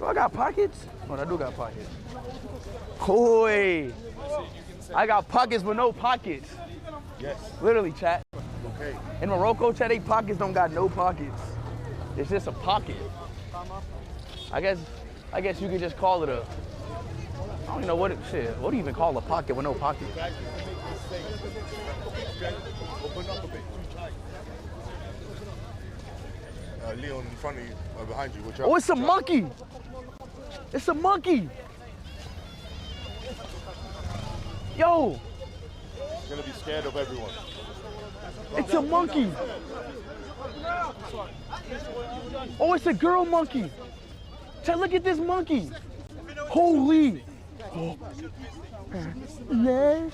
I got pockets? Oh, I do got pockets. Koi. I got pockets but no pockets. Yes. Literally, chat. Okay. In Morocco, chat, they pockets don't got no pockets. It's just a pocket. I guess you could just call it a, I don't even know what what do you even call a pocket with no pocket? Open up a bit. Leon in front of you, behind you. Oh, it's a monkey. It's a monkey. Yo. He's gonna be scared of everyone. It's a monkey. Oh, it's a girl monkey. Chat, look at this monkey. Holy. Oh. Yeah.